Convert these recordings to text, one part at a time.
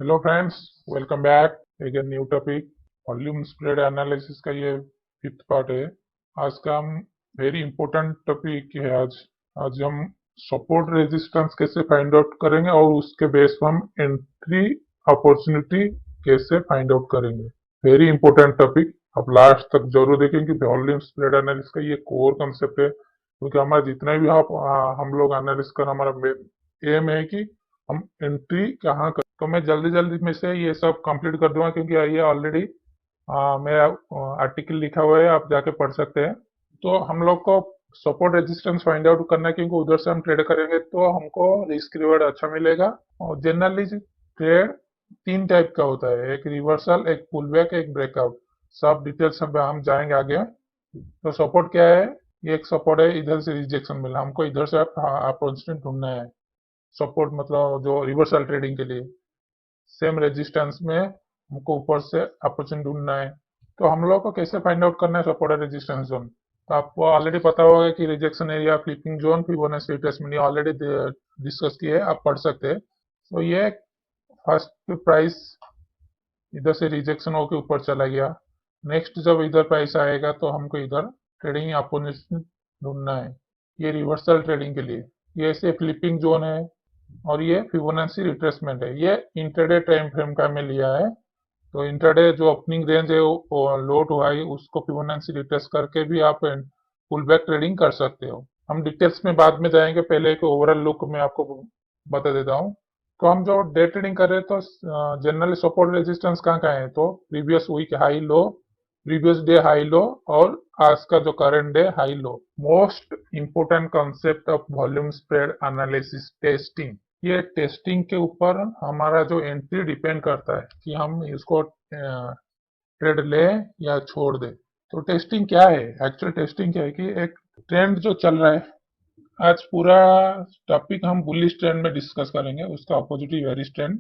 Hello friends, welcome back. Again new topic, volume spread analysis का ये fifth part है। आज का हम वेरी इंपॉर्टेंट टॉपिक है। आज हम सपोर्ट रेजिस्टेंस कैसे फाइंड आउट करेंगे और उसके बेस पर हम एंट्री अपॉर्चुनिटी कैसे फाइंड आउट करेंगे। वेरी इंपॉर्टेंट टॉपिक, आप लास्ट तक जरूर देखें क्योंकि वॉल्यूम स्प्रेड एनालिसिस का ये कोर कंसेप्ट है। क्योंकि हमारा जितना भी हम लोग एनालिसिस कर, हमारा एम है कि हम एंट्री कहाँ। तो मैं जल्दी जल्दी में से ये सब कंप्लीट कर दूंगा क्योंकि ये ऑलरेडी मेरा आर्टिकल लिखा हुआ है, आप जाके पढ़ सकते हैं। तो हम लोग को सपोर्ट रेजिस्टेंस फाइंड आउट करना है क्योंकि उधर से हम ट्रेड करेंगे तो हमको रिस्क रिवॉर्ड अच्छा मिलेगा। और जनरली ट्रेड तीन टाइप का होता है, एक रिवर्सल, एक पुलबैक, एक ब्रेकआउट। सब डिटेल्स सब हम जाएंगे आगे। तो सपोर्ट क्या है? ये एक सपोर्ट है, इधर से रिजेक्शन मिला, हमको इधर से अपॉर्चुनिटी ढूंढना है। सपोर्ट मतलब जो रिवर्सल ट्रेडिंग के लिए। सेम रेजिस्टेंस में हमको ऊपर से अपॉर्चुनिटी ढूंढना है। तो हम लोग को कैसे फाइंड आउट करना है सपोर्ट और रेजिस्टेंस जोन? तो आपको ऑलरेडी पता होगा कि rejection area, flipping zone, Fibonacci retracement, ये ऑलरेडी डिस्कस किए हैं, आप पढ़ सकते हैं। तो ये फर्स्ट प्राइस इधर से रिजेक्शन होकर ऊपर चला गया। नेक्स्ट जब इधर प्राइस आएगा तो हमको इधर ट्रेडिंग अपॉर्चुनिटी ढूंढना है। ये रिवर्सल ट्रेडिंग के लिए। ये ऐसे फ्लिपिंग जोन है और ये फिबोनाची रिट्रेसमेंट है। ये इंटरडे टाइम फ्रेम का में लिया है। तो इंटरडे जो ओपनिंग रेंज है वो लो टू हाई, उसको फिबोनाची रिट्रेस करके भी आप पुल बैक ट्रेडिंग कर सकते हो। हम डिटेल्स में बाद में जाएंगे, पहले एक ओवरऑल लुक में आपको बता देता हूँ। तो हम जो डे ट्रेडिंग कर रहे हैं तो जनरली सपोर्ट रेजिस्टेंस कहाँ कहाँ है? तो previous week high low, previous day high low, और आज का जो current day high low. Most important concept of volume spread analysis, testing. ये टेस्टिंग के ऊपर हमारा जो एंट्री डिपेंड करता है कि हम इसको ट्रेड ले या छोड़ दे। तो टेस्टिंग क्या है? एक्चुअल टेस्टिंग क्या है कि एक ट्रेंड जो चल रहा है, आज पूरा टॉपिक हम बुलिश ट्रेंड में डिस्कस करेंगे, उसका अपोजिट बेरिश ट्रेंड।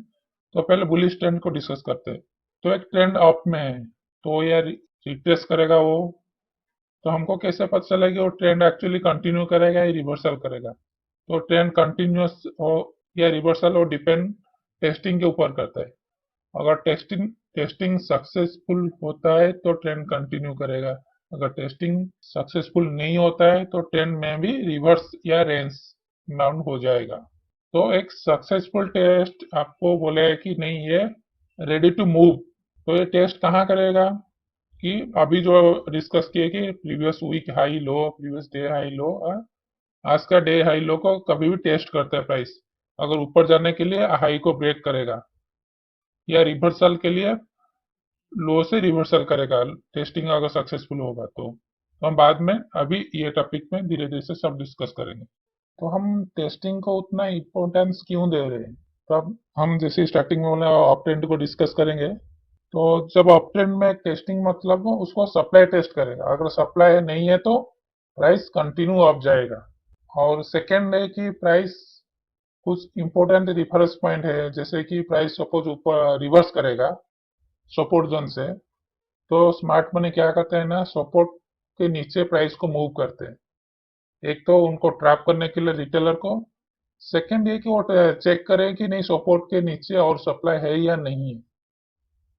तो पहले बुलिश ट्रेंड को डिस्कस करते हैं। तो एक ट्रेंड अप में है तो ये रिट्रेस करेगा वो। तो हमको कैसे पता चलेगा कि वो ट्रेंड एक्चुअली कंटिन्यू करेगा या रिवर्सल करेगा? तो ट्रेंड कंटिन्यूस हो या रिवर्सल हो, डिपेंड टेस्टिंग के ऊपर करता है। अगर टेस्टिंग टेस्टिंग सक्सेसफुल होता है तो ट्रेंड कंटिन्यू करेगा। अगर टेस्टिंग सक्सेसफुल नहीं होता है तो ट्रेंड में भी रिवर्स या रेंज बाउंड हो जाएगा। तो एक सक्सेसफुल टेस्ट आपको बोलेगा कि नहीं, ये रेडी टू मूव। तो ये टेस्ट कहाँ करेगा कि अभी जो डिस्कस किए कि previous week high low, previous day high low, आज का डे हाई लो को कभी भी टेस्ट करता है प्राइस। अगर ऊपर जाने के लिए हाई को ब्रेक करेगा या रिवर्सल के लिए लो से रिवर्सल करेगा, टेस्टिंग अगर सक्सेसफुल होगा तो हम बाद में अभी ये टॉपिक में धीरे धीरे से सब डिस्कस करेंगे। तो हम टेस्टिंग को उतना इम्पोर्टेंस क्यों दे रहे हैं? तो अब हम जैसे स्टार्टिंग में बोले अप ट्रेंड को डिस्कस करेंगे। तो जब अप ट्रेंड में टेस्टिंग मतलब उसको सप्लाई टेस्ट करेगा। अगर सप्लाई नहीं है तो प्राइस कंटिन्यू अप जाएगा। और सेकेंड है कि प्राइस कुछ इंपॉर्टेंट रिफरेंस पॉइंट है, जैसे कि प्राइस सपोज ऊपर रिवर्स करेगा सपोर्ट जोन से, तो स्मार्ट मनी क्या करते हैं ना, सपोर्ट के नीचे प्राइस को मूव करते हैं। एक तो उनको ट्रैप करने के लिए रिटेलर को, सेकंड ये कि वो चेक करें कि नहीं सपोर्ट के नीचे और सप्लाई है या नहीं है।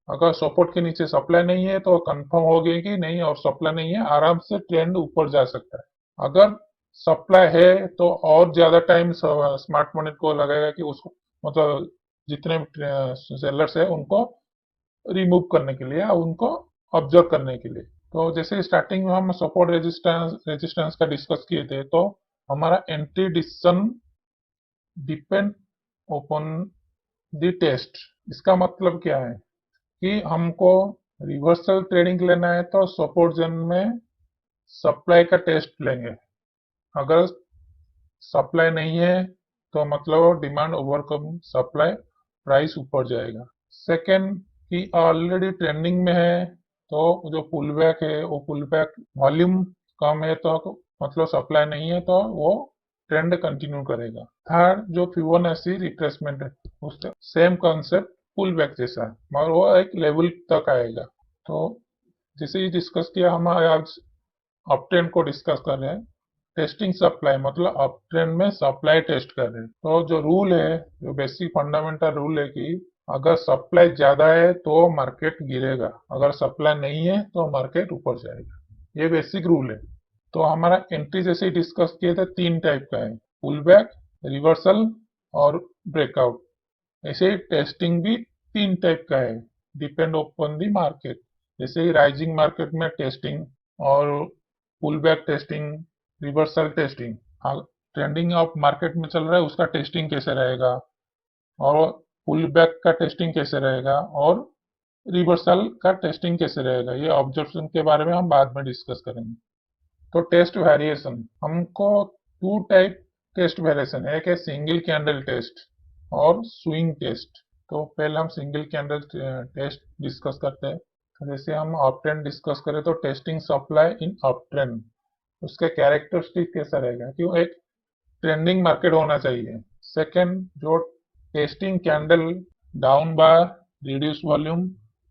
अगर सपोर्ट के नीचे सप्लाई नहीं है तो कंफर्म हो गया कि नहीं, और सप्लाई नहीं है, आराम से ट्रेंड ऊपर जा सकता है। अगर सप्लाई है तो और ज्यादा टाइम स्मार्ट मनी को लगेगा कि उसको मतलब जितने सेलर्स है उनको रिमूव करने के लिए या उनको ऑब्जर्व करने के लिए। तो जैसे स्टार्टिंग में हम सपोर्ट रेजिस्टेंस रेजिस्टेंस का डिस्कस किए थे, तो हमारा entry decision depend open the test. इसका मतलब क्या है कि हमको रिवर्सल ट्रेडिंग लेना है तो सपोर्ट जोन में सप्लाई का टेस्ट लेंगे। अगर सप्लाई नहीं है तो मतलब डिमांड ओवरकम सप्लाई, प्राइस ऊपर जाएगा। सेकेंड कि ऑलरेडी ट्रेंडिंग में है तो जो पुल बैक है वो पुल बैक वॉल्यूम कम है तो मतलब सप्लाई नहीं है तो वो ट्रेंड कंटिन्यू करेगा। थर्ड जो फिबोनाची रिट्रेसमेंट है, उसका सेम कॉन्सेप्ट पुल बैक जैसा है मगर वो एक लेवल तक आएगा। तो जैसे ही डिस्कस किया, हम आज अप ट्रेंड को डिस्कस कर रहे हैं। टेस्टिंग सप्लाई मतलब अप ट्रेंड में सप्लाई टेस्ट कर रहे हैं। तो जो रूल है, जो बेसिक फंडामेंटल रूल है कि अगर सप्लाई ज्यादा है तो मार्केट गिरेगा, अगर सप्लाई नहीं है तो मार्केट ऊपर जाएगा। ये बेसिक रूल है। तो हमारा एंट्री जैसे डिस्कस किए थे तीन टाइप का है, पुल बैक, रिवर्सल और ब्रेकआउट। ऐसे ही टेस्टिंग भी तीन टाइप का है, डिपेंड अपॉन दी मार्केट। जैसे ही राइजिंग मार्केट में टेस्टिंग और pull back testing, reversal testing. Trending of market में चल रहा है उसका टेस्टिंग कैसे रहेगा, और पुल बैक का टेस्टिंग कैसे रहेगा, और रिवर्सल का टेस्टिंग कैसे रहेगा, ये ऑब्जर्वेशन के बारे में हम बाद में डिस्कस करेंगे। तो टेस्ट वेरिएशन हमको टू टाइप टेस्ट वेरिएशन है, एक है सिंगल कैंडल टेस्ट और स्विंग टेस्ट। तो पहले हम सिंगल कैंडल टेस्ट डिस्कस करते हैं। तो जैसे हम अप ट्रेंड डिस्कस करें तो testing supply in up trend, उसका कैरेक्टरिस्टिक कैसा रहेगा, क्यों एक ट्रेंडिंग मार्केट होना चाहिए। सेकंड, जो टेस्टिंग कैंडल डाउन बार, रिड्यूस वॉल्यूम,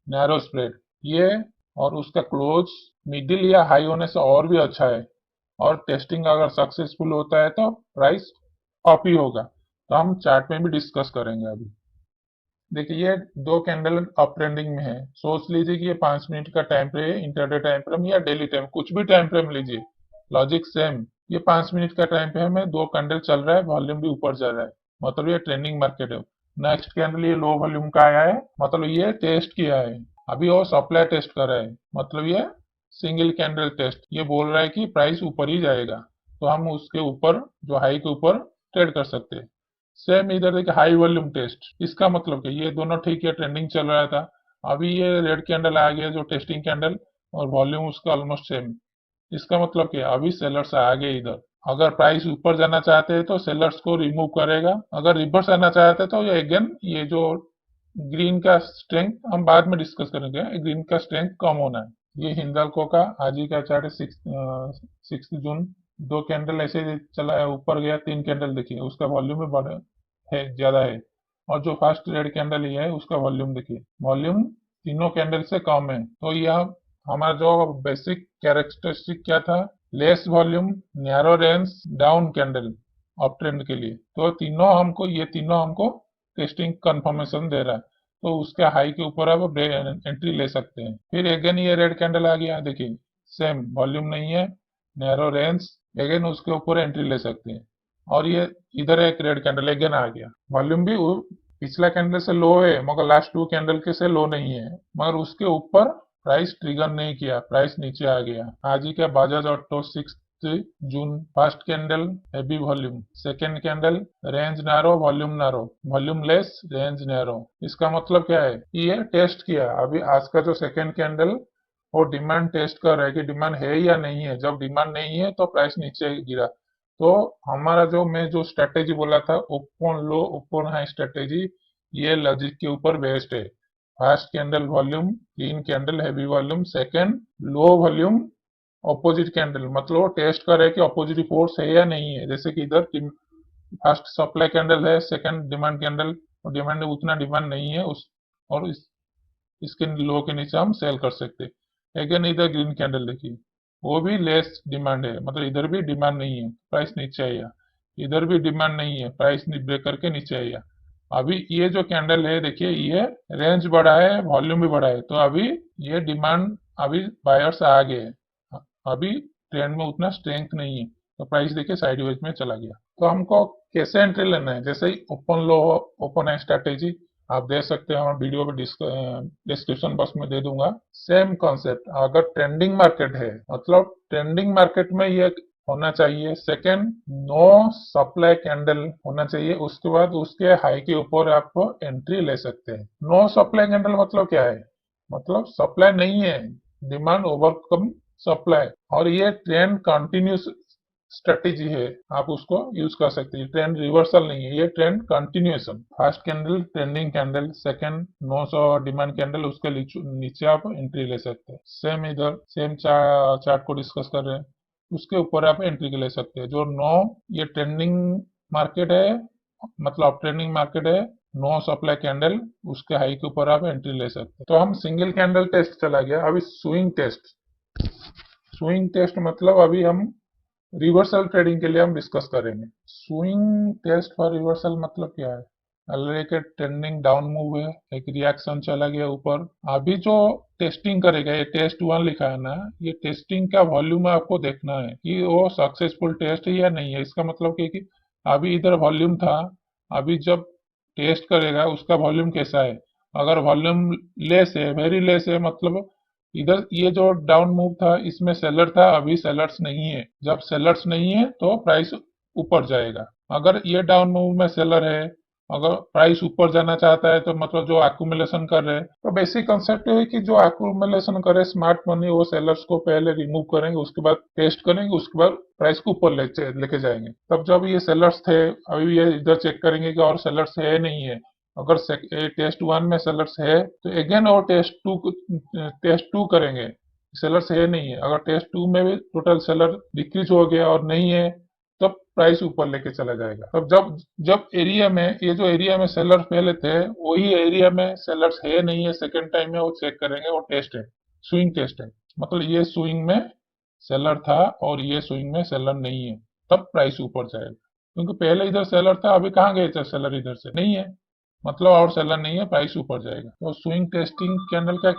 नैरो स्प्रेड, ये और उसका क्लोज मिडिल या हाई होने से और भी अच्छा है, और टेस्टिंग अगर सक्सेसफुल होता है तो प्राइस अप ही होगा। तो हम चार्ट में भी डिस्कस करेंगे अभी। देखिए ये दो कैंडल अप ट्रेंडिंग में है, सोच लीजिए कि ये 5 मिनट का टाइम फ्रेम है, इंटरडे टाइम फ्रेम या डेली टाइम, कुछ भी टाइम फ्रेम लीजिए, लॉजिक सेम। ये 5 मिनट का टाइम फ्रेम है, दो कैंडल चल रहा है, वॉल्यूम भी ऊपर जा रहा है, मतलब ये ट्रेंडिंग मार्केट है। नेक्स्ट कैंडल ये लो वॉल्यूम का आया है, मतलब ये टेस्ट किया है, अभी वो सप्लाई टेस्ट कर रहा है, मतलब ये सिंगल कैंडल टेस्ट, ये बोल रहा है कि प्राइस ऊपर ही जाएगा, तो हम उसके ऊपर, जो हाई के ऊपर ट्रेड कर सकते हैं। सेम इधर देखिए हाई वॉल्यूम टेस्ट, इसका मतलब कि ये दोनों ठीक है, ट्रेंडिंग चल रहा था, अभी ये रेड कैंडल आ गया जो टेस्टिंग कैंडल, और वॉल्यूम उसका ऑलमोस्ट सेम। इसका मतलब क्या, अभी सेलर्स आ गए इधर, अगर प्राइस ऊपर जाना चाहते हैं तो सेलर्स को रिमूव करेगा, अगर रिवर्स आना चाहते हैं तो ये अगेन ये जो ग्रीन का स्ट्रेंथ हम बाद में डिस्कस करेंगे, ग्रीन का स्ट्रेंथ कम होना है। ये हिंदाल्को का आज ही का चार्ट है, 6 जून। दो कैंडल ऐसे चला है, ऊपर गया, तीन कैंडल देखिए, उसका वॉल्यूम भी बड़ा है, ज्यादा है। और जो फर्स्ट रेड कैंडल ये है उसका वॉल्यूम देखिए, वॉल्यूम तीनों कैंडल से कम है। तो यह हमारा जो बेसिक कैरेक्टरिस्टिक क्या था, less volume, narrow range, down candle up trend के लिए। तो ये तीनों हमको टेस्टिंग कंफर्मेशन दे रहा है, तो उसके हाई के ऊपर आप एंट्री ले सकते हैं। फिर अगेन ये रेड कैंडल आ गया, देखिए सेम वॉल्यूम नहीं है, नैरो रेंज, अगेन उसके ऊपर एंट्री ले सकते हैं। और ये इधर एक रेड कैंडल अगेन आ गया, वॉल्यूम भी पिछला कैंडल से लो है, मगर लास्ट टू कैंडल के से लो नहीं है, मगर उसके ऊपर प्राइस ट्रिगर नहीं किया, प्राइस नीचे आ गया। आज ही का Bajaj auto 6 June, first candle heavy volume, second candle range narrow, volume narrow, volume less, range narrow. इसका मतलब क्या है कि ये टेस्ट किया। अभी आज का जो सेकेंड कैंडल, वो डिमांड टेस्ट कर रहा है कि डिमांड है या नहीं है, जब डिमांड नहीं है तो प्राइस नीचे गिरा। तो हमारा जो मैं जो स्ट्रेटेजी बोला था, ओपन लो ओपन हाई स्ट्रेटेजी, ये लॉजिक के ऊपर बेस्ड है। फर्स्ट कैंडल वॉल्यूम, तीन candle heavy volume, second low volume, opposite candle, मतलब वो टेस्ट कर रहे हैं कि ऑपोजिट फोर्स है या नहीं है। जैसे कि इधर फर्स्ट सप्लाई कैंडल है, सेकंड डिमांड कैंडल, और डिमांड उतना डिमांड नहीं है उस, और इसके लो के नीचे हम सेल कर सकते हैं। अगेन इधर ग्रीन कैंडल देखिए, वो भी लेस डिमांड है, मतलब इधर भी डिमांड नहीं है, प्राइस नीचे आया, इधर भी डिमांड नहीं है, प्राइस ब्रेक करके नीचे आया। अभी ये जो कैंडल है देखिए, ये रेंज बढ़ा है, वॉल्यूम भी बढ़ा है, तो अभी ये डिमांड, अभी बायर्स आ गए हैं, अभी ट्रेंड में उतना स्ट्रेंथ नहीं है, तो प्राइस देखिए साइडवेज में चला गया। तो हमको कैसे एंट्री लेना है, जैसे ही ओपन लो, ओपन है स्ट्रेटेजी आप दे सकते हैं, हमारे वीडियो पे डिस्क्रिप्शन बॉक्स में दे दूंगा। सेम कॉन्सेप्ट, अगर ट्रेंडिंग मार्केट है, मतलब ट्रेंडिंग मार्केट में ये होना चाहिए। सेकंड, नो सप्लाई कैंडल होना चाहिए, उसके बाद उसके हाई के ऊपर आप एंट्री ले सकते हैं। नो सप्लाई कैंडल मतलब क्या है, मतलब सप्लाई नहीं है, डिमांड ओवरकम सप्लाई, और ये ट्रेंड कंटिन्यूस स्ट्रेटेजी है, आप उसको यूज कर सकते हैं। ट्रेंड रिवर्सल नहीं है, ये trend continuation. First candle trending candle, second no so demand candle, उसके नीचे आप एंट्री ले सकते हैं। सेम इधर सेम चार्ट को डिस्कस कर रहे हैं, उसके ऊपर आप एंट्री ले सकते हैं। जो नो, ये ट्रेंडिंग मार्केट है, मतलब ट्रेंडिंग मार्केट है, नो सप्लाई कैंडल, उसके हाई के ऊपर आप एंट्री ले सकते हैं। तो हम सिंगल कैंडल टेस्ट चला गया, अभी स्विंग टेस्ट। स्विंग टेस्ट मतलब अभी हम रिवर्सल ट्रेडिंग के लिए हम डिस्कस करेंगे। स्विंग टेस्ट फॉर रिवर्सल मतलब क्या है, एक ट्रेंडिंग डाउन मूव है, एक रिएक्शन चला गया ऊपर। अभी जो टेस्टिंग करेगा, ये टेस्ट 1 लिखा है ना, ये टेस्टिंग का वॉल्यूम आपको देखना है कि वो सक्सेसफुल टेस्ट है या नहीं है। इसका मतलब कि अभी इधर वॉल्यूम था, अभी जब टेस्ट करेगा उसका वॉल्यूम कैसा है। अगर वॉल्यूम लेस है, वेरी लेस है, मतलब इधर ये जो डाउन मूव था इसमें सेलर था, अभी सेलर्स नहीं है। जब सेलर्स नहीं है तो प्राइस ऊपर जाएगा। अगर ये डाउन मूव में सेलर है, अगर प्राइस ऊपर जाना चाहता है तो मतलब जो एक्यूमुलेशन कर रहे हैं, तो बेसिक कंसेप्ट है कि जो एक्यूमुलेशन करे स्मार्ट मनी, वो सेलर्स को पहले रिमूव करेंगे, उसके बाद टेस्ट करेंगे, उसके बाद प्राइस को ऊपर लेके जाएंगे। तब जब ये सेलर्स थे, अभी ये इधर चेक करेंगे कि और सेलर्स है नहीं है। अगर टेस्ट 1 में सेलर्स है तो अगेन और टेस्ट 2 करेंगे, सेलर्स है नहीं है। अगर टेस्ट 2 में भी टोटल सेलर डिक्रीज हो गया और नहीं है, तब प्राइस ऊपर लेके चला जाएगा। तब जब जब एरिया में, ये जो एरिया में सेलर पहले थे, वही एरिया में सेलर्स है नहीं है, सेकंड टाइम में वो चेक करेंगे, वो टेस्ट है, स्विंग टेस्ट है। मतलब ये स्विंग में सेलर था और ये स्विंग में सेलर नहीं है, तब प्राइस ऊपर जाएगा। क्योंकि पहले इधर सेलर था, अभी कहाँ गए थे सेलर, इधर से नहीं है, मतलब और सेलर नहीं है, प्राइस ऊपर जाएगा। तो स्विंग टेस्टिंग कैंडल का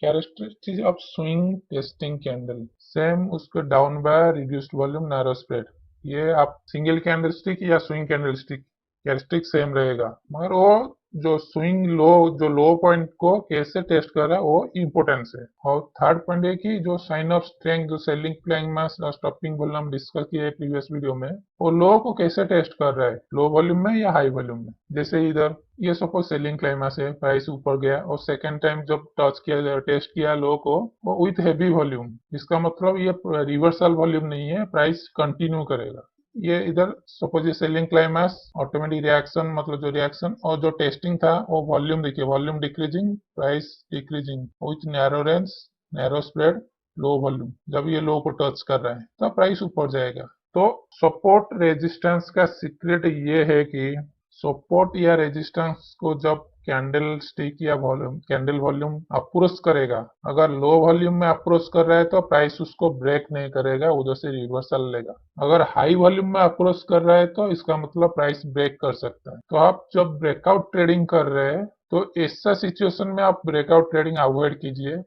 characteristic of swing testing candle, same उसके down by reduced volume narrow spread. ये आप सिंगल कैंडलस्टिक या स्विंग कैंडलस्टिक कैरेक्टरिस्टिक सेम रहेगा, मगर वो जो स्विंग लो, जो लो पॉइंट को कैसे टेस्ट कर रहा है वो इम्पोर्टेंस है। और थर्ड पॉइंट है कि जो साइन ऑफ स्ट्रेंथ, जो सेलिंग प्लाइंग मास और स्टॉपिंग वॉल्यूम हम डिस्कस किए प्रीवियस वीडियो में, वो लो को कैसे टेस्ट कर रहा है, लो वॉल्यूम में या हाई वॉल्यूम में। जैसे इधर ये सपोज सेलिंग क्लाइमास है, प्राइस ऊपर गया और सेकंड टाइम जब टच किया, टेस्ट किया लो को, वो विथ हेवी वॉल्यूम, इसका मतलब ये रिवर्सल वॉल्यूम नहीं है, प्राइस कंटिन्यू करेगा। ये इधर सपोज ये सेलिंग क्लाइमास, ऑटोमेटिक रिएक्शन, मतलब जो रिएक्शन, और जो टेस्टिंग था वो वॉल्यूम देखिए, volume decreasing, price decreasing with narrow range, narrow spread, low volume. जब ये लो को टच कर रहा है तो प्राइस ऊपर जाएगा। तो सपोर्ट रेजिस्टेंस का सीक्रेट ये है कि सपोर्ट या रेजिस्टेंस को जब कैंडल स्टिक या वॉल्यूम, कैंडल वॉल्यूम अप्रोच करेगा, अगर लो वॉल्यूम में अप्रोच कर रहा है तो प्राइस उसको ब्रेक नहीं करेगा, उधर से रिवर्सल लेगा। अगर हाई वॉल्यूम में अप्रोच कर रहा है तो इसका मतलब प्राइस ब्रेक कर सकता है। तो आप जब ब्रेकआउट ट्रेडिंग कर रहे हैं तो ऐसा सिचुएशन में आप ब्रेकआउट ट्रेडिंग अवॉइड कीजिए,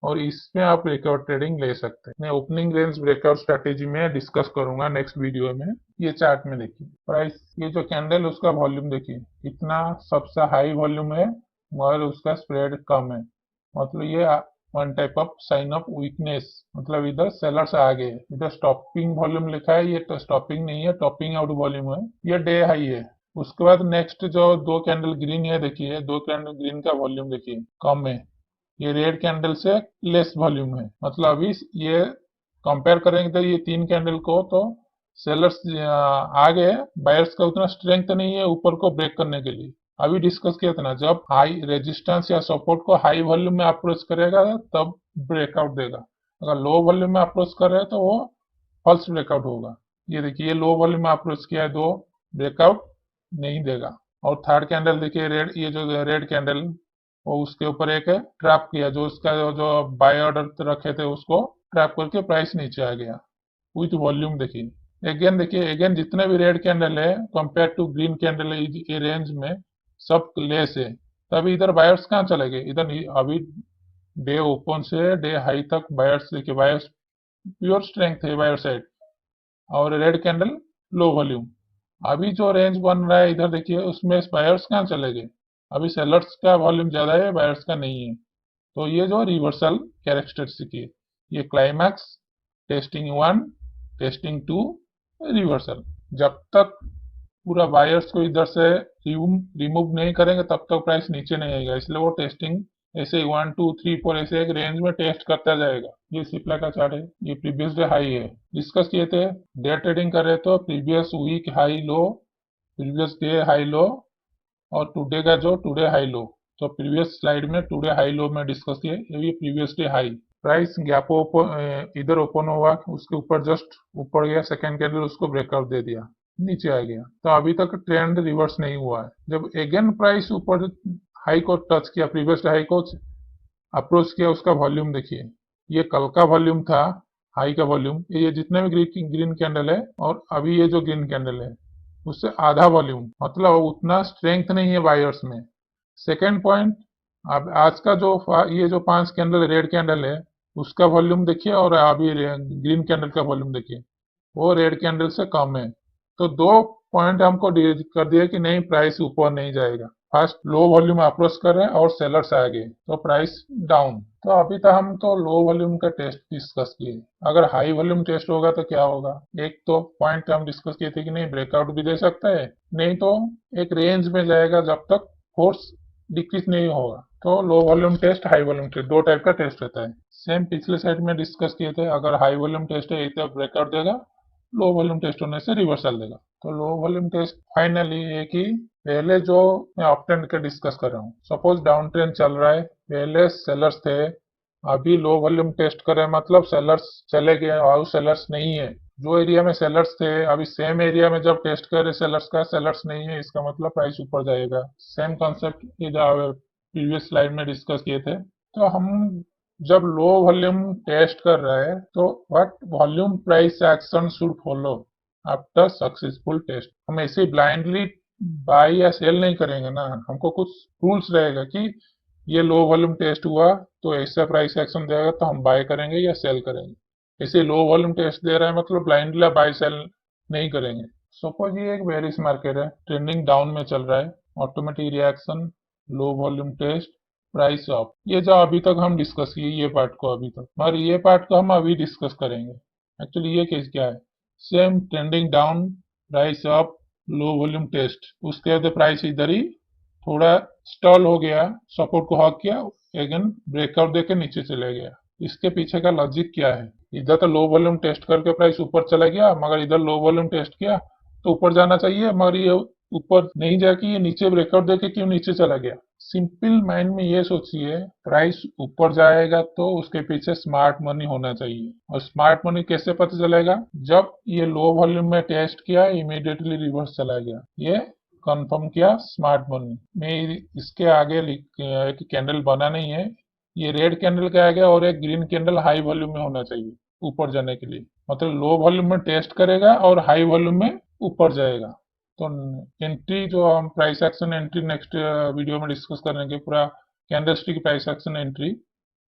और इसमें आप ब्रेकआउट ट्रेडिंग ले सकते हैं। मैं ओपनिंग रेंज ब्रेकआउट स्ट्रेटेजी में डिस्कस करूंगा नेक्स्ट वीडियो में। ये चार्ट में देखिए प्राइस, ये जो कैंडल उसका वॉल्यूम देखिए, इतना सबसे हाई वॉल्यूम है मगर उसका स्प्रेड कम है, मतलब ये one type of sine of weakness, मतलब इधर सेलर्स आ गए। इधर स्टॉपिंग वॉल्यूम लिखा है, ये तो स्टॉपिंग नहीं है, टॉपिंग आउट वॉल्यूम है, ये डे हाई है। उसके बाद नेक्स्ट जो दो कैंडल ग्रीन है देखिए, दो कैंडल ग्रीन का वॉल्यूम देखिए कम है, ये रेड कैंडल से लेस वॉल्यूम है। मतलब अभी ये कंपेयर करेंगे तो ये तीन कैंडल को, तो सेलर्स आ गए, बायर्स का उतना स्ट्रेंथ नहीं है ऊपर को ब्रेक करने के लिए। अभी डिस्कस किया था ना, जब हाई रेजिस्टेंस या सपोर्ट को हाई वॉल्यूम में अप्रोच करेगा तब ब्रेकआउट देगा। अगर लो वॉल्यूम में अप्रोच कर रहे हैं तो वो फॉल्स ब्रेकआउट होगा। ये देखिए ये लो वॉल्यूम में अप्रोच किया है, दो ब्रेकआउट नहीं देगा। और थर्ड कैंडल देखिए रेड, ये जो रेड कैंडल, वो उसके ऊपर एक ट्रैप किया, जो उसका जो बाय ऑर्डर रखे थे उसको ट्रैप करके प्राइस नीचे आ गया विथ वॉल्यूम देखिए। अगेन देखिए, अगेन जितने भी रेड कैंडल है कंपेयर टू ग्रीन कैंडल ये रेंज में सब लेस है, तभी इधर बायर्स कहाँ चले गए। इधर अभी डे ओपन से डे हाई तक बायर्स देखिए, बायर्स प्योर स्ट्रेंथ है बायर साइड, और रेड कैंडल लो वॉल्यूम। अभी जो रेंज बन रहा है इधर देखिए, उसमें बायर्स कहाँ चले गए, अभी सेलर्स का वॉल्यूम ज्यादा है, बायर्स का नहीं है। तो ये जो रिवर्सल कैरेक्टरिस्टिक है, ये क्लाइमैक्स, टेस्टिंग 1, टेस्टिंग 2, रिवर्सल। जब तक पूरा बायर्स को इधर से रिमूव नहीं करेंगे तब तक प्राइस नीचे नहीं आएगा, इसलिए वो टेस्टिंग ऐसे 1 2 3 4 ऐसे एक रेंज में टेस्ट करता जाएगा। ये सिप्ला का चार्ट है, ये प्रीवियस डे हाई है, डिस्कस किए थे। डे ट्रेडिंग कर रहे तो previous week high low, previous day high low, और टुडे का जो टुडे हाई लो, तो प्रीवियस स्लाइड में टुडे हाई लो में डिस्कस किए, ये previous day high. Price gap इधर ओपन हुआ, उसके ऊपर जस्ट ऊपर गया, सेकंड कैंडल उसको ब्रेकआउट दे दिया, नीचे आ गया। तो अभी तक ट्रेंड रिवर्स नहीं हुआ है। जब अगेन प्राइस ऊपर हाई को टच किया, प्रीवियस हाई को अप्रोच किया, उसका वॉल्यूम देखिए, ये कल का वॉल्यूम था, हाई का वॉल्यूम, ये जितने भी ग्रीन कैंडल है और अभी ये जो ग्रीन कैंडल है, उससे आधा वॉल्यूम, मतलब उतना स्ट्रेंथ नहीं है बायर्स में। सेकेंड पॉइंट, अब आज का जो ये जो 5 कैंडल रेड कैंडल है, उसका वॉल्यूम देखिए और अभी ग्रीन कैंडल का वॉल्यूम देखिए, वो रेड कैंडल से कम है। तो दो पॉइंट हमको कर दिया कि नहीं, प्राइस ऊपर नहीं जाएगा। फर्स्ट लो वॉल्यूम अप्रोच कर रहे हैं और सेलर्स आ गए तो प्राइस डाउन। तो अभी तक हम तो लो वॉल्यूम का टेस्ट डिस्कस किए। अगर हाई वॉल्यूम टेस्ट होगा तो क्या होगा? एक तो पॉइंट हम डिस्कस किए थे कि नहीं, ब्रेकआउट भी दे सकता है, नहीं तो एक रेंज में जाएगा जब तक फोर्स डिक्रीज नहीं होगा। तो low volume test, high volume test, दो टाइप का टेस्ट रहता है। सेम पिछले साइड में डिस्कस किए थे, अगर हाई वॉल्यूम टेस्ट है तो ब्रेकआउट देगा, लो वॉल्यूम टेस्ट होने से रिवर्सल देगा। तो लो वॉल्यूम टेस्ट फाइनली है कि पहले जो मैं अप ट्रेंड के डिस्कस कर रहा हूँ, सपोज डाउन ट्रेंड चल रहा है, पहले सेलर्स थे, अभी लो वॉल्यूम टेस्ट करें मतलब सेलर्स चले गए और सेलर्स नहीं है। जो एरिया में सेलर्स थे अभी सेम एरिया में जब टेस्ट करे सेलर्स का, सेलर्स नहीं है, इसका मतलब प्राइस ऊपर जाएगा। सेम कॉन्सेप्ट ये जो प्रीवियस स्लाइड में डिस्कस किए थे। तो हम जब लो वॉल्यूम टेस्ट कर रहे हैं तो what volume price action should follow after successful test. हम ऐसे ब्लाइंडली बाय या सेल नहीं करेंगे ना, हमको कुछ रूल्स रहेगा कि ये लो वॉल्यूम टेस्ट हुआ तो ऐसा प्राइस एक्शन देगा तो हम बाय करेंगे या सेल करेंगे। ऐसे लो वॉल्यूम टेस्ट दे रहा है मतलब ब्लाइंडली बाय सेल नहीं करेंगे। सपोज ये एक बेरिश मार्केट है, ट्रेंडिंग डाउन में चल रहा है, automatic reaction, low volume test, price off, ये जो अभी तक हम डिस्कस किए ये पार्ट को अभी तक, मगर ये पार्ट को हम अभी डिस्कस करेंगे। एक्चुअली ये केस क्या है, same trending down, price off, low volume test, उसके बाद प्राइस इधर ही थोड़ा स्टॉल हो गया, सपोर्ट को हॉक किया, अगेन ब्रेकआउट देके नीचे चले गया। इसके पीछे का लॉजिक क्या है? इधर तो लो वॉल्यूम टेस्ट करके प्राइस ऊपर चला गया, मगर इधर लो वॉल्यूम टेस्ट किया तो ऊपर जाना चाहिए, मगर ये ऊपर नहीं जाके ये नीचे ब्रेकआउट देके क्यों नीचे चला गया? सिंपल माइंड में ये सोचिए, प्राइस ऊपर जाएगा तो उसके पीछे स्मार्ट मनी होना चाहिए। और स्मार्ट मनी कैसे पता चलेगा? जब ये लो वॉल्यूम में टेस्ट किया इमीडिएटली रिवर्स चला गया, ये कंफर्म किया स्मार्ट मनी। मैं इसके आगे एक कैंडल बना नहीं है, ये रेड कैंडल के आगे और एक ग्रीन कैंडल हाई वॉल्यूम में होना चाहिए ऊपर जाने के लिए। मतलब लो वॉल्यूम में टेस्ट करेगा और हाई वॉल्यूम में ऊपर जाएगा। तो एंट्री जो हम price action entry next video में डिस्कस करेंगे, पूरा कैंडलस्टिक प्राइस एक्शन एंट्री,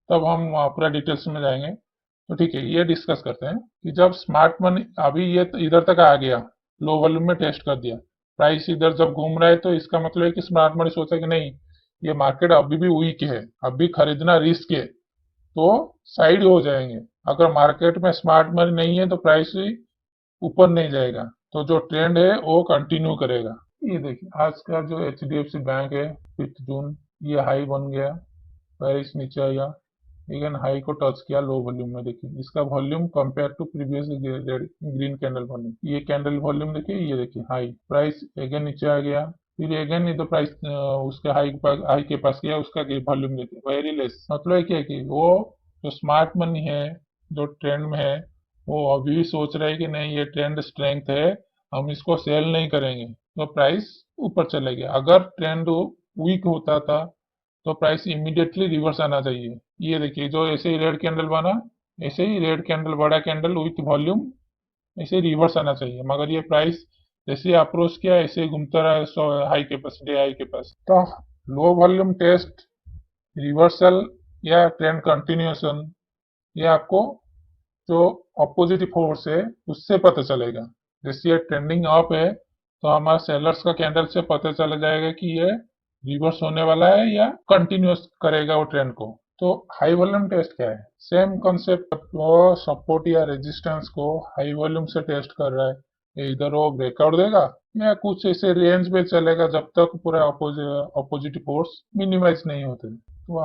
तब हम पूरा डिटेल्स में जाएंगे। तो ठीक है, ये डिस्कस करते हैं कि जब स्मार्ट मनी अभी ये इधर तक आ गया, लो वॉल्यूम में टेस्ट कर दिया, प्राइस इधर जब घूम रहा है तो इसका मतलब है कि स्मार्ट मनी सोचा कि नहीं, ये मार्केट अभी भी वीक है, अभी खरीदना रिस्क है, तो साइड हो जाएंगे। अगर मार्केट में स्मार्ट मनी नहीं है तो प्राइस ऊपर नहीं जाएगा, तो जो ट्रेंड है वो कंटिन्यू करेगा। ये देखिए आज का जो HDFC बैंक है, 5 जून, ये हाई बन गया, प्राइस नीचे आया, अगेन हाई को टच किया लो वॉल्यूम में। देखिए इसका volume compare to previous green candle volume, ये कैंडल वॉल्यूम देखिए, ये देखिए हाई, प्राइस अगेन नीचे आ गया, फिर अगेन ये तो प्राइस उसके हाई के पास गया, उसका वॉल्यूम देखिए वेरी लेस। मतलब क्या है कि वो जो स्मार्ट मनी है, जो ट्रेंड में है, वो अभी भी सोच रहे हैं कि नहीं ये ट्रेंड स्ट्रेंथ है, हम इसको सेल नहीं करेंगे, तो प्राइस ऊपर चले गया। अगर ट्रेंड वीक होता था तो प्राइस इमीडिएटली रिवर्स आना चाहिए। ये देखिए जो ऐसे ही रेड कैंडल बना, ऐसे ही रेड कैंडल, बड़ा कैंडल विथ वॉल्यूम, ऐसे ही रिवर्स आना चाहिए, मगर ये प्राइस जैसे ही अप्रोच किया ऐसे ही घूमता रहा हाई के पास, डे हाई के पास। तो लो वॉल्यूम टेस्ट, रिवर्सल या ट्रेंड कंटिन्यूएशन, ये आपको जो अपोजिट फोर्स है उससे पता चलेगा। जैसे ये ट्रेंडिंग अप है तो हमारा सेलर्स का कैंडल से पता चला जाएगा कि ये रिवर्स होने वाला है या कंटिन्यूस करेगा वो ट्रेंड को। तो हाई वॉल्यूम टेस्ट क्या है? सेम कॉन्सेप्ट, वो सपोर्ट या रेजिस्टेंस को हाई वॉल्यूम से टेस्ट कर रहा है, इधर वो ब्रेकआउट देगा या कुछ ऐसे रेंज में चलेगा जब तक पूरा अपोजिट फोर्स मिनिमाइज नहीं होते। तो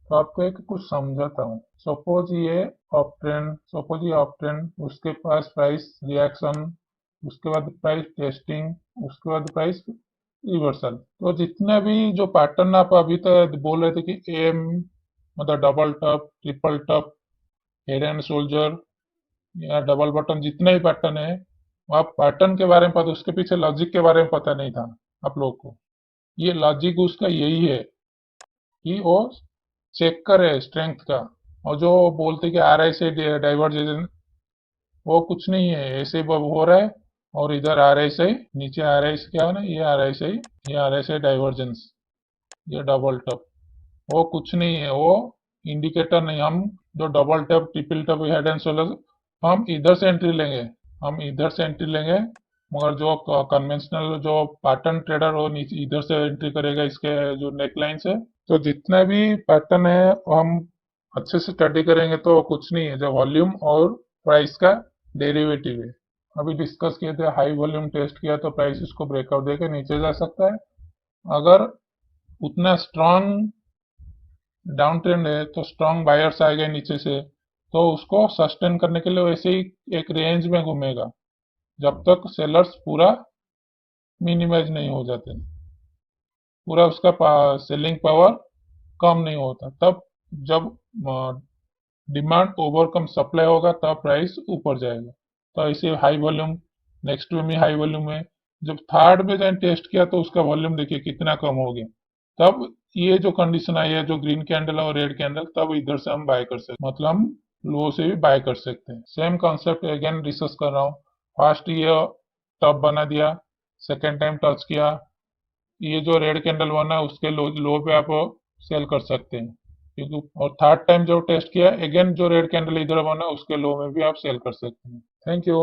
आपको एक कुछ समझाता हूँ। सपोज ये अप ट्रेंड, उसके पास प्राइस रिएक्शन, उसके बाद प्राइस टेस्टिंग, उसके बाद प्राइस रिवर्सल। तो जितने भी जो पैटर्न आप अभी तक बोल रहे थे कि एम मतलब double top, triple top, head and shoulder या डबल बटन, जितने भी पैटर्न है, वो आप पैटर्न के बारे में पता, उसके पीछे लॉजिक के बारे में पता नहीं था आप लोग को। ये लॉजिक उसका यही है कि वो चेक करे स्ट्रेंथ का। और जो बोलते कि RSI डाइवर्जेंस, वो कुछ नहीं है, ऐसे ही हो रहा है, और इधर आ रहा है नीचे आ रहा है क्या है ना, ये आ रहा है ये आ रहा है डाइवर्जेंस, ये डबल टॉप, वो कुछ नहीं है, वो इंडिकेटर नहीं। हम जो double tap triple tap head and shoulder, हम इधर से एंट्री लेंगे, हम इधर से एंट्री लेंगे, मगर जो कन्वेंशनल जो पैटर्न ट्रेडर वो नीचे इधर से एंट्री करेगा इसके जो नेक लाइन से। तो जितना भी पैटर्न है वो हम अच्छे से स्टडी करेंगे तो कुछ नहीं है, जो वॉल्यूम और प्राइस का डेरिवेटिव है। अभी डिस्कस किए थे, हाई वॉल्यूम टेस्ट किया तो प्राइस इसको ब्रेकआउट देके नीचे जा सकता है। अगर उतना स्ट्रांग डाउन ट्रेंड है तो स्ट्रांग बायर्स आ गए नीचे से, तो उसको सस्टेन करने के लिए वैसे ही एक रेंज में घूमेगा जब तक सेलर्स पूरा मिनिमाइज नहीं हो जाते, पूरा उसका सेलिंग पावर कम नहीं होता। तब जब डिमांड ओवरकम सप्लाई होगा तब प्राइस ऊपर जाएगा। तो ऐसे हाई वॉल्यूम, नेक्स्ट में हाई वॉल्यूम है, जब थर्ड में जब टेस्ट किया तो उसका वॉल्यूम देखिए कितना कम हो गया। तब ये जो कंडीशन आई है, जो ग्रीन कैंडल और रेड कैंडल, तब इधर से हम बाय कर सकते, मतलब हम लो से भी बाय कर सकते हैं। सेम कॉन्सेप्ट अगेन डिस्कस कर रहा हूँ। फर्स्ट ये टॉप बना दिया, सेकेंड टाइम टच किया, ये जो रेड कैंडल बना उसके लो पे आप सेल कर सकते हैं, क्योंकि और थर्ड टाइम जो टेस्ट किया अगेन जो रेड कैंडल इधर बना उसके लो में भी आप सेल कर सकते हैं। Thank you.